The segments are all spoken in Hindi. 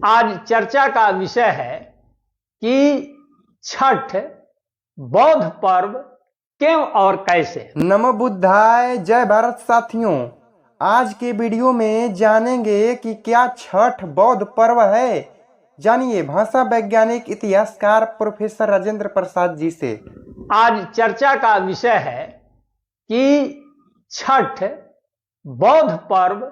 आज चर्चा का विषय है कि छठ बौद्ध पर्व क्यों और कैसे। नमो बुद्धाय, जय भारत साथियों। आज के वीडियो में जानेंगे कि क्या छठ बौद्ध पर्व है। जानिए भाषा वैज्ञानिक इतिहासकार प्रोफेसर राजेंद्र प्रसाद जी से। आज चर्चा का विषय है कि छठ बौद्ध पर्व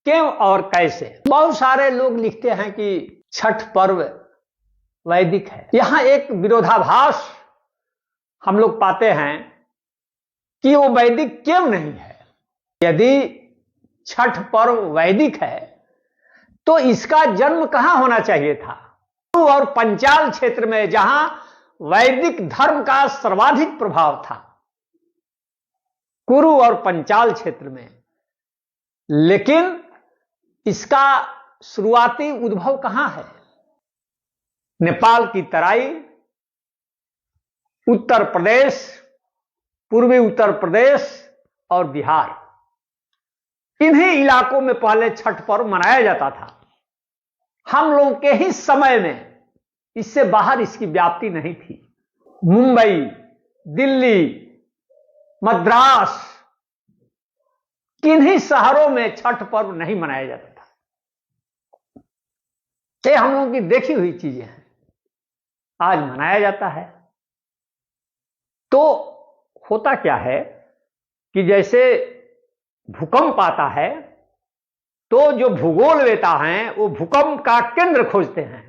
क्यों और कैसे। बहुत सारे लोग लिखते हैं कि छठ पर्व वैदिक है। यहां एक विरोधाभास हम लोग पाते हैं कि वो वैदिक क्यों नहीं है। यदि छठ पर्व वैदिक है तो इसका जन्म कहां होना चाहिए था। कुरु और पंचाल क्षेत्र में, जहां वैदिक धर्म का सर्वाधिक प्रभाव था, कुरु और पंचाल क्षेत्र में। लेकिन इसका शुरुआती उद्भव कहां है। नेपाल की तराई, उत्तर प्रदेश, पूर्वी उत्तर प्रदेश और बिहार, इन्हीं इलाकों में पहले छठ पर्व मनाया जाता था। हम लोगों के ही समय में इससे बाहर इसकी व्याप्ति नहीं थी। मुंबई, दिल्ली, मद्रास, किन्हीं शहरों में छठ पर्व नहीं मनाया जाता था। ये हम लोगों की देखी हुई चीजें हैं। आज मनाया जाता है। तो होता क्या है कि जैसे भूकंप आता है तो जो भूगोलवेता हैं वो भूकंप का केंद्र खोजते हैं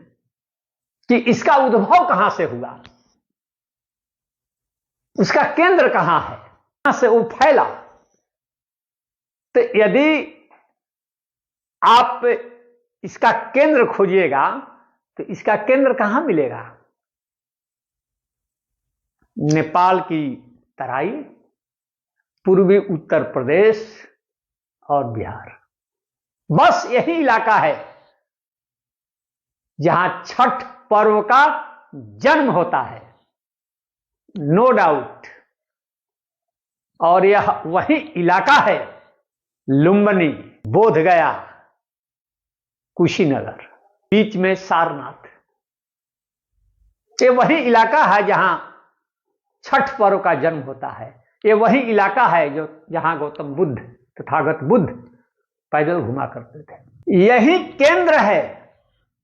कि इसका उद्भव कहां से हुआ, उसका केंद्र कहां है, कहां से वो फैला। तो यदि आप इसका केंद्र खोजिएगा तो इसका केंद्र कहां मिलेगा। नेपाल की तराई, पूर्वी उत्तर प्रदेश और बिहार, बस यही इलाका है जहां छठ पर्व का जन्म होता है, नो डाउट। और यह वही इलाका है, लुम्बिनी, बोधगया, कुशीनगर, बीच में सारनाथ। ये वही इलाका है जहां छठ पर्व का जन्म होता है। ये वही इलाका है जो जहां गौतम बुद्ध, तथागत बुद्ध पैदल घुमा करते थे। यही केंद्र है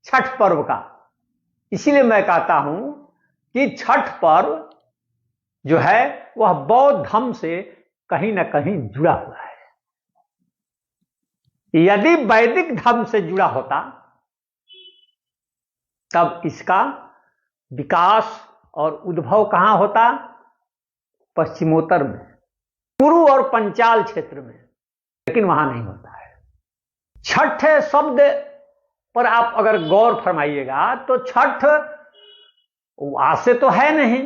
छठ पर्व का। इसीलिए मैं कहता हूं कि छठ पर्व जो है वह बौद्ध धर्म से कहीं ना कहीं जुड़ा हुआ है। यदि वैदिक धर्म से जुड़ा होता तब इसका विकास और उद्भव कहां होता, पश्चिमोत्तर में, कुरु और पंचाल क्षेत्र में। लेकिन वहां नहीं होता है। छठ शब्द पर आप अगर गौर फरमाइएगा तो छठ वहां से तो है नहीं।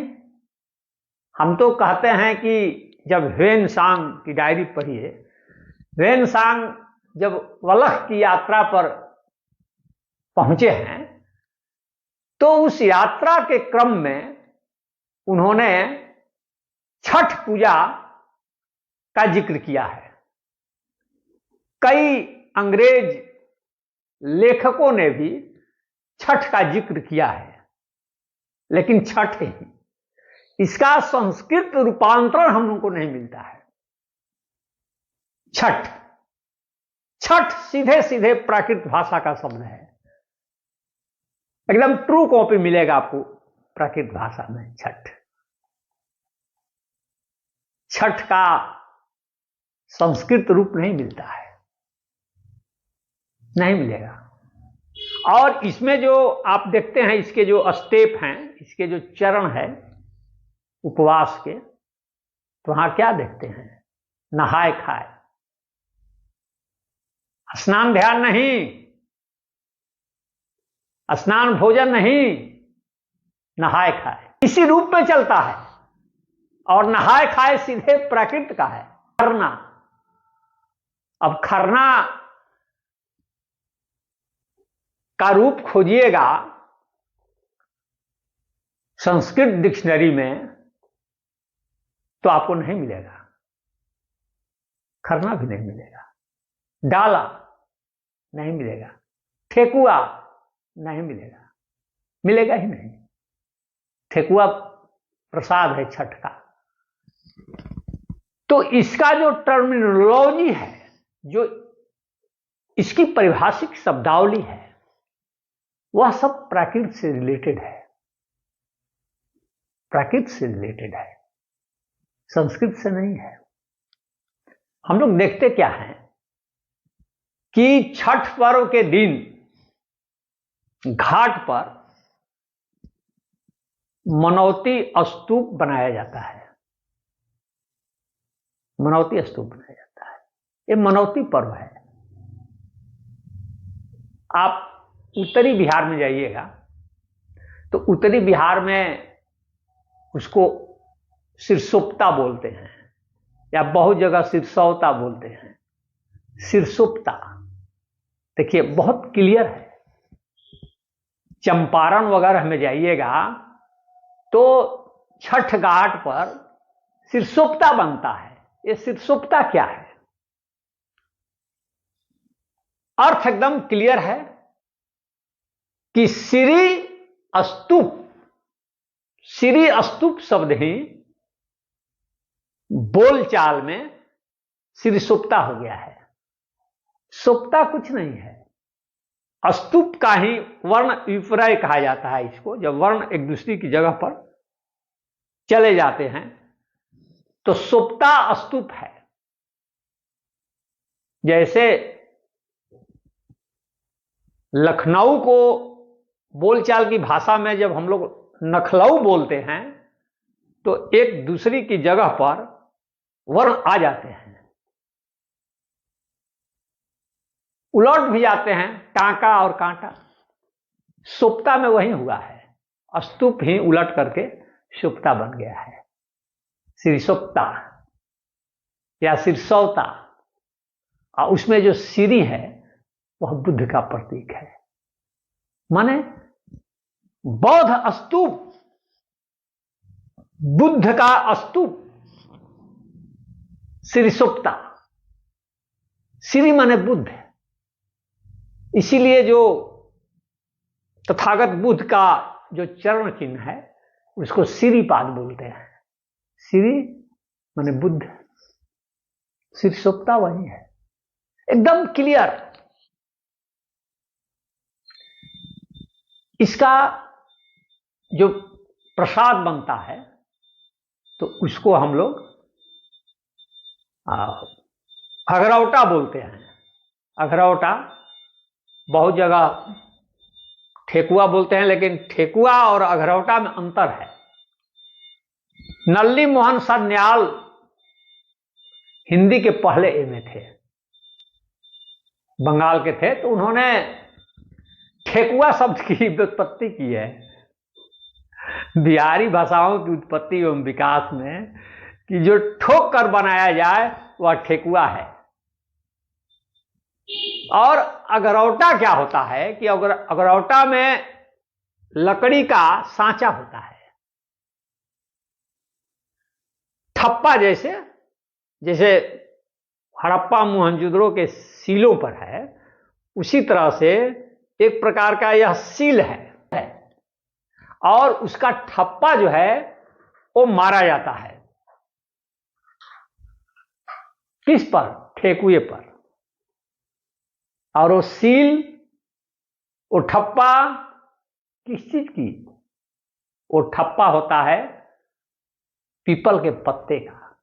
हम तो कहते हैं कि जब ह्वेन सांग की डायरी पढ़िए, ह्वेन सांग जब वलख की यात्रा पर पहुंचे हैं तो उस यात्रा के क्रम में उन्होंने छठ पूजा का जिक्र किया है। कई अंग्रेज लेखकों ने भी छठ का जिक्र किया है, लेकिन छठ ही, इसका संस्कृत रूपांतरण हम लोगों को नहीं मिलता है। छठ, छठ सीधे सीधे प्राकृत भाषा का शब्द है। एकदम ट्रू कॉपी मिलेगा आपको प्राकृत भाषा में। छठ, छठ का संस्कृत रूप नहीं मिलता है, नहीं मिलेगा। और इसमें जो आप देखते हैं, इसके जो स्टेप हैं, इसके जो चरण है उपवास के, तो वहां क्या देखते हैं, नहाए खाए, स्नान ध्यान नहीं, स्नान भोजन नहीं, नहाए खाए, इसी रूप में चलता है। और नहाए खाए सीधे प्राकृत का है, खरना। अब खरना का रूप खोजिएगा संस्कृत डिक्शनरी में तो आपको नहीं मिलेगा, खरना भी नहीं मिलेगा, डाला नहीं मिलेगा, ठेकुआ नहीं मिलेगा, मिलेगा ही नहीं। ठेकुआ प्रसाद है छठ का। तो इसका जो टर्मिनोलॉजी है, जो इसकी परिभाषिक शब्दावली है, वह सब प्राकृत से रिलेटेड है, प्राकृत से रिलेटेड है, संस्कृत से नहीं है। हम लोग देखते क्या है कि छठ पर्व के दिन घाट पर मनौती स्तूप बनाया जाता है, मनौती स्तूप बनाया जाता है। ये मनौती पर्व है। आप उत्तरी बिहार में जाइएगा तो उत्तरी बिहार में उसको सिरसोप्ता बोलते हैं, या बहुत जगह सिरसौता बोलते हैं। सिरसोप्ता देखिए बहुत क्लियर है। चंपारण वगैरह में जाइएगा तो छठ घाट पर सिरसोप्ता बनता है। ये सिरसोप्ता क्या है? अर्थ एकदम क्लियर है कि श्री स्तूप, श्री स्तूप शब्द ही बोलचाल में सिरसोप्ता हो गया है। सोप्ता कुछ नहीं है, स्तूप का ही वर्ण विपर्य कहा जाता है इसको। जब वर्ण एक दूसरे की जगह पर चले जाते हैं तो सोप्ता स्तूप है। जैसे लखनऊ को बोलचाल की भाषा में जब हम लोग नखलऊ बोलते हैं तो एक दूसरी की जगह पर वर्ण आ जाते हैं, उलट भी जाते हैं, टांका और कांटा। सुप्ता में वही हुआ है, स्तूप ही उलट करके सुप्ता बन गया है। सिरसोप्ता या सिरसौता, और उसमें जो सिरी है वह बुद्ध का प्रतीक है। माने बौद्ध स्तूप, बुद्ध का स्तूप, सिरसोप्ता। सिरी माने बुद्ध, इसीलिए जो तथागत बुद्ध का जो चरण चिन्ह है उसको सिरीपाद बोलते हैं। सिरी माने बुद्ध, सिरसोप्ता वही है, एकदम क्लियर। इसका जो प्रसाद बनता है तो उसको हम लोग अगरौटा बोलते हैं। अगरौटा बहुत जगह ठेकुआ बोलते हैं, लेकिन ठेकुआ और अगरौटा में अंतर है। नल्ली मोहन सन्याल हिंदी के पहले एमए थे, बंगाल के थे, तो उन्होंने ठेकुआ शब्द की व्युत्पत्ति की है बिहारी भाषाओं की उत्पत्ति एवं विकास में, कि जो ठोक कर बनाया जाए वह ठेकुआ है। और अगरौटा क्या होता है कि अगरौटा में लकड़ी का सांचा होता है, ठप्पा जैसे, जैसे हड़प्पा मोहनजोदड़ो के सीलों पर है, उसी तरह से एक प्रकार का यह सील है, और उसका ठप्पा जो है वो मारा जाता है। किस पर? ठेकुए पर। और वो सील, वो ठप्पा किस चीज की? वो ठप्पा होता है पीपल के पत्ते का,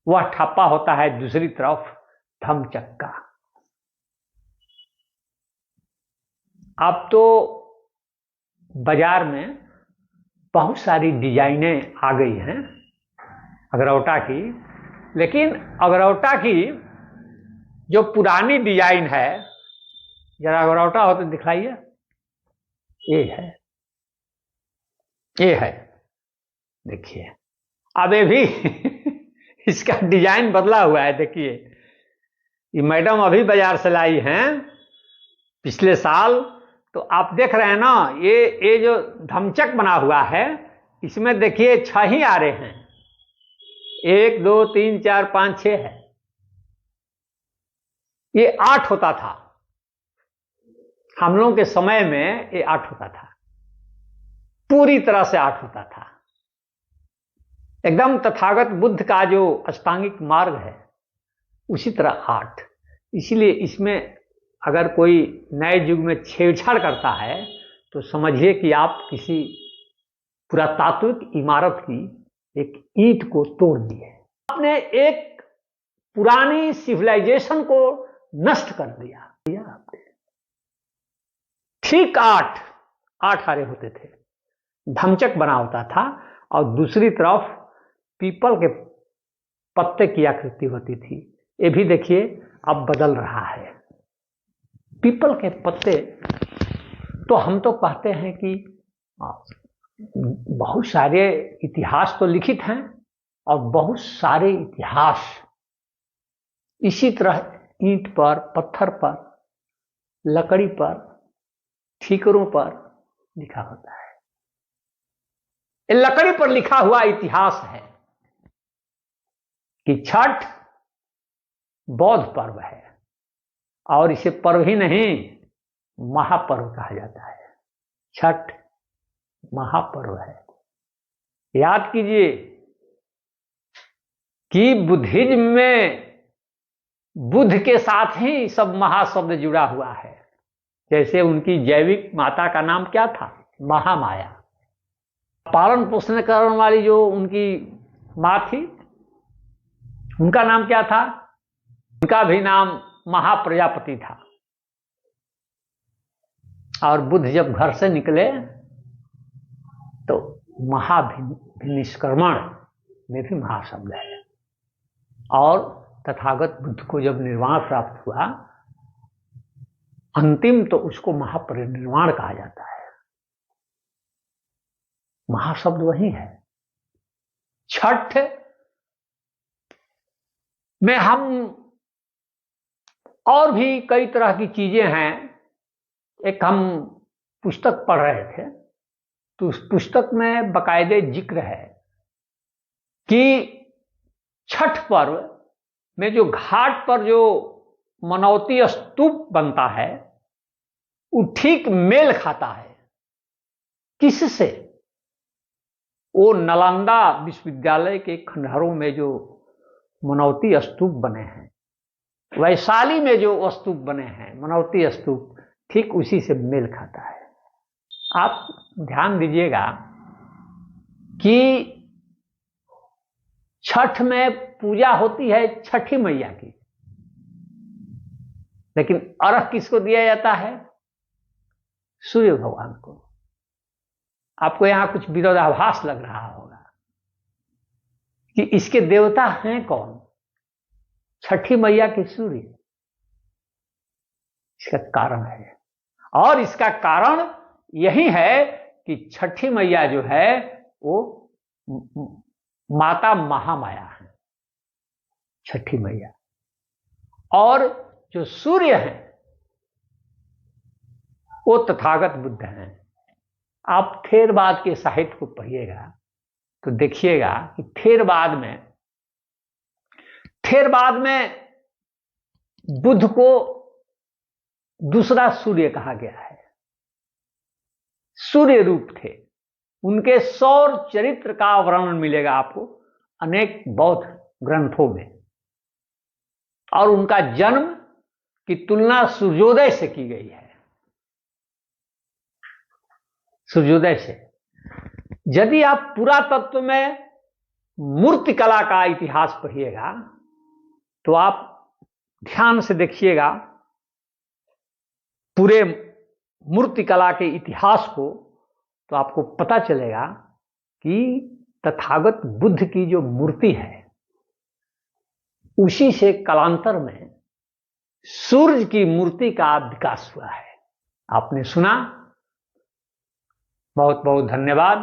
वह ठप्पा होता है दूसरी तरफ धमचक्का। अब तो बाजार में बहुत सारी डिजाइनें आ गई हैं अगरौटा की, लेकिन अगरौटा की जो पुरानी डिजाइन है, जरा अगरौटा हो तो दिखाइए, ये है, ये है, देखिए। अब ये भी इसका डिजाइन बदला हुआ है। देखिए ये मैडम अभी बाजार से लाई हैं पिछले साल, तो आप देख रहे हैं ना, ये जो धमचक बना हुआ है इसमें देखिए 6 ही आ रहे हैं, 1 2 3 4 5 6 है। ये 8 होता था, हम लोगों के समय में ये 8 होता था, पूरी तरह से 8 होता था, एकदम तथागत बुद्ध का जो अष्टांगिक मार्ग है उसी तरह 8। इसलिए इसमें अगर कोई नए युग में छेड़छाड़ करता है तो समझिए कि आप किसी पुरातात्विक इमारत की एक ईंट को तोड़ दिए, आपने एक पुरानी सिविलाइजेशन को नष्ट कर दिया आपने। ठीक 8 हारे होते थे, धमचक बना होता था और दूसरी तरफ पीपल के पत्ते की आकृति होती थी। ये भी देखिए अब बदल रहा है। पीपल के पत्ते तो हम तो कहते हैं कि बहुत सारे इतिहास तो लिखित हैं और बहुत सारे इतिहास इसी तरह ईंट पर, पत्थर पर, लकड़ी पर, ठीकरों पर लिखा होता है। ये लकड़ी पर लिखा हुआ इतिहास है कि छठ बौद्ध पर्व है और इसे पर्व ही नहीं महापर्व कहा जाता है। छठ महापर्व है। याद कीजिए कि बुद्धिज्म में बुद्ध के साथ ही सब महाशब्द जुड़ा हुआ है। जैसे उनकी जैविक माता का नाम क्या था? महामाया। पालन पोषण करने वाली जो उनकी मां थी उनका नाम क्या था? उनका भी नाम महाप्रजापति था। और बुद्ध जब घर से निकले तो महाभिनिष्क्रमण में भी महाशब्द है। और तथागत बुद्ध को जब निर्वाण प्राप्त हुआ अंतिम, तो उसको महापरिनिर्वाण कहा जाता है। महाशब्द वही है। छठ में हम और भी कई तरह की चीजें हैं। एक हम पुस्तक पढ़ रहे थे तो उस पुस्तक में बाकायदे जिक्र है कि छठ पर्व में जो घाट पर जो मनौती स्तूप बनता है वो ठीक मेल खाता है। किससे? वो नालंदा विश्वविद्यालय के खंडहरों में जो मनौती स्तूप बने हैं, वैशाली में जो स्तूप बने हैं मनौती स्तूप, ठीक उसी से मेल खाता है। आप ध्यान दीजिएगा कि छठ में पूजा होती है छठी मैया की, लेकिन अर्घ किसको दिया जाता है? सूर्य भगवान को। आपको यहां कुछ विरोधाभास लग रहा होगा कि इसके देवता हैं कौन? छठी मैया के सूर्य। इसका कारण है, और इसका कारण यही है कि छठी मैया जो है वो माता महामाया है, छठी मैया। और जो सूर्य है वो तथागत बुद्ध हैं। आप थेरवाद के साहित्य को पढ़िएगा तो देखिएगा कि थेरवाद में बुद्ध को दूसरा सूर्य कहा गया है। सूर्य रूप थे। उनके सौर चरित्र का वर्णन मिलेगा आपको अनेक बौद्ध ग्रंथों में, और उनका जन्म की तुलना सूर्योदय से की गई है। सूर्योदय से। यदि आप पुरातत्व में मूर्तिकला का इतिहास पढ़िएगा तो आप ध्यान से देखिएगा पूरे मूर्तिकला के इतिहास को, तो आपको पता चलेगा कि तथागत बुद्ध की जो मूर्ति है उसी से कालांतर में सूर्य की मूर्ति का विकास हुआ है। आपने सुना। बहुत बहुत धन्यवाद।